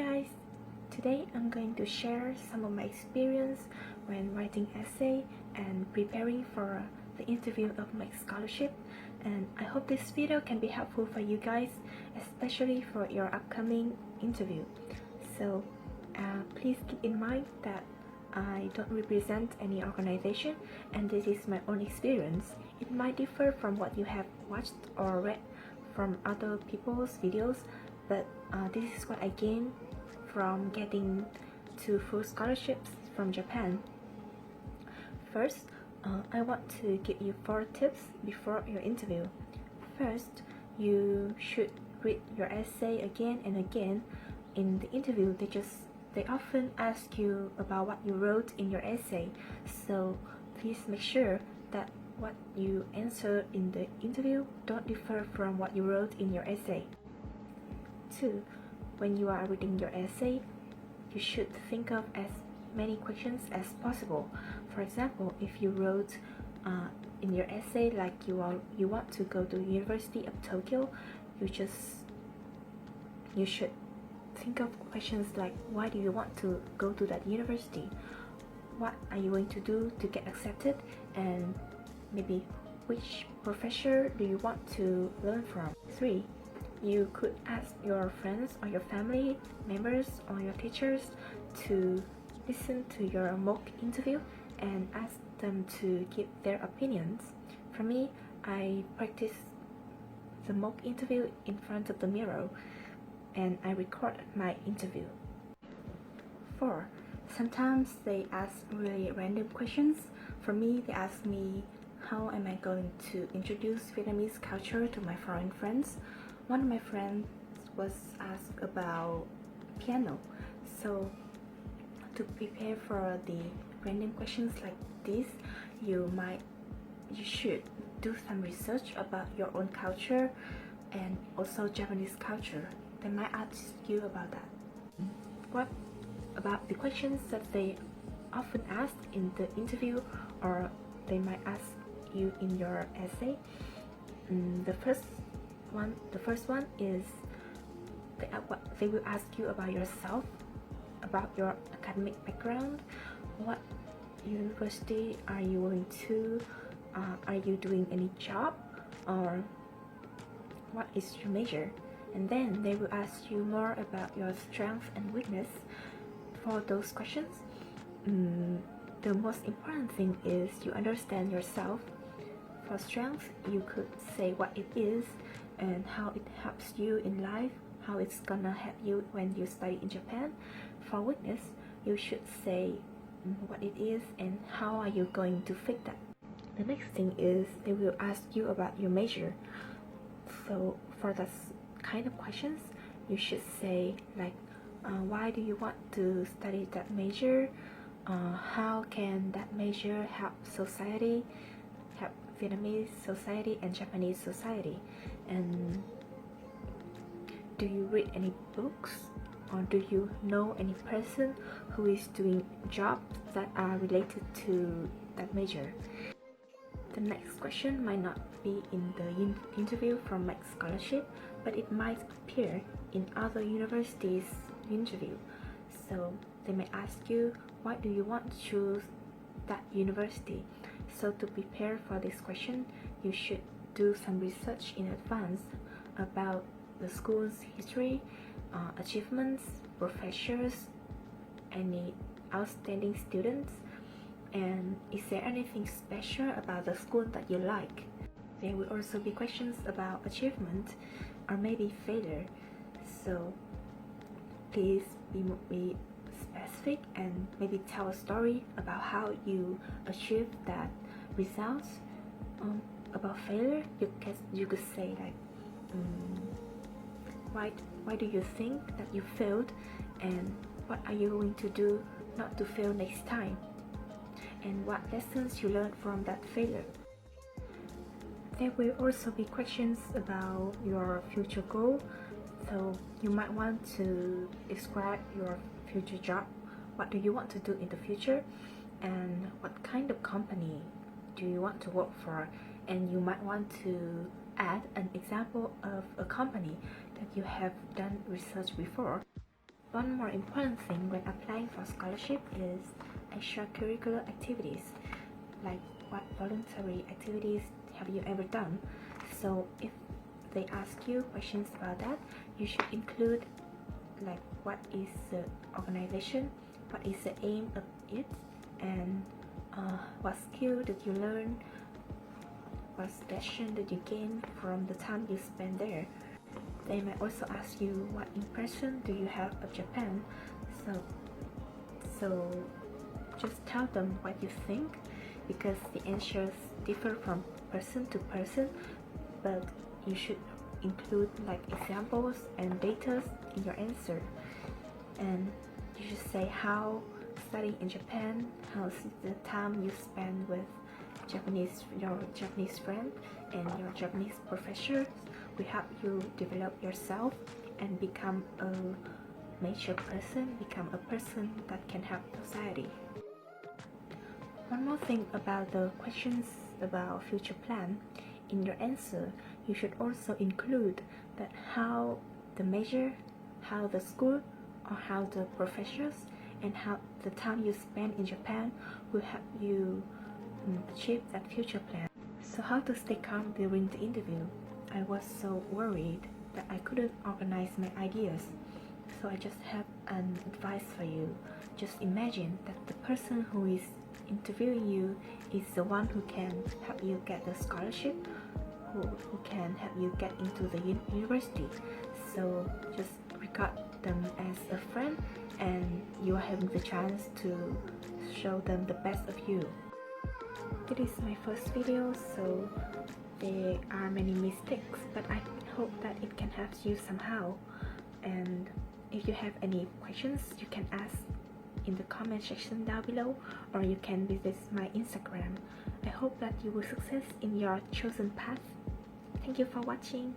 guys! Today I'm going to share some of my experience when writing essay and preparing for the interview of my scholarship, and I hope this video can be helpful for you guys, especially for your upcoming interview. So please keep in mind that I don't represent any organization and this is my own experience. It might differ from what you have watched or read from other people's videos, but this is what I gained from getting 2 full scholarships from Japan. First, I want to give you 4 tips before your interview. First, you should read your essay again and again. In the interview, they often ask you about what you wrote in your essay, so please make sure that what you answer in the interview don't differ from what you wrote in your essay. 2. When you are reading your essay, you should think of as many questions as possible. For example, if you wrote in your essay like you want to go to the University of Tokyo, you should think of questions like, why do you want to go to that university? What are you going to do to get accepted? And maybe which professor do you want to learn from? 3. You could ask your friends or your family members or your teachers to listen to your mock interview and ask them to give their opinions. For me, I practice the mock interview in front of the mirror and I record my interview. 4. Sometimes they ask really random questions. For me, they ask me, how am I going to introduce Vietnamese culture to my foreign friends? One of my friends was asked about piano, so to prepare for the random questions like this, you should do some research about your own culture and also Japanese culture. They might ask you about that. What about the questions that they often ask in the interview, or they might ask you in your essay? The first one is they will ask you about yourself, about your academic background. What university are you going to? Are you doing any job? Or what is your major? And then they will ask you more about your strength and weakness. For those questions, the most important thing is you understand yourself. For strength, you could say what it is and how it helps you in life, how it's gonna help you when you study in Japan. For weakness, you should say what it is and how are you going to fix that. The next thing is they will ask you about your major. So for that kind of questions, you should say like, why do you want to study that major? How can that major help society, help Vietnamese society and Japanese society? And do you read any books, or do you know any person who is doing jobs that are related to that major? The next question might not be in the interview from MEXT scholarship, but it might appear in other universities' interview. So they may ask you, why do you want to choose that university? So to prepare for this question, you should do some research in advance about the school's history, achievements, professors, any outstanding students, and is there anything special about the school that you like? There will also be questions about achievement or maybe failure, so please be specific and maybe tell a story about how you achieved that results. About failure, you could say like, why do you think that you failed, and what are you going to do not to fail next time, and what lessons you learned from that failure. There will also be questions about your future goal, so you might want to describe your future job. What do you want to do in the future, and what kind of company do you want to work for? And you might want to add an example of a company that you have done research before. One more important thing when applying for scholarship is extracurricular activities, like what voluntary activities have you ever done. So if they ask you questions about that, you should include like what is the organization, what is the aim of it, and what skill did you learn, what passion did you gain from the time you spent there. They might also ask you what impression do you have of Japan. So just tell them what you think, because the answers differ from person to person, but you should include like examples and data in your answer. And you should say how studying in Japan, how the time you spend with your Japanese friend and your Japanese professors will help you develop yourself and become a mature person, become a person that can help society. One more thing about the questions about future plan. In your answer, you should also include that how the major, how the school, or how the professors, and how the time you spend in Japan will help you achieve that future plan. So how to stay calm during the interview? I was so worried that I couldn't organize my ideas. So I just have an advice for you. Just imagine that the person who is interviewing you is the one who can help you get the scholarship, who can help you get into the university. So just regard them as a friend, and you are having the chance to show them the best of you. It is my first video, so there are many mistakes, but I hope that it can help you somehow. And if you have any questions, you can ask in the comment section down below, or you can visit my Instagram. I hope that you will succeed in your chosen path. Thank you for watching.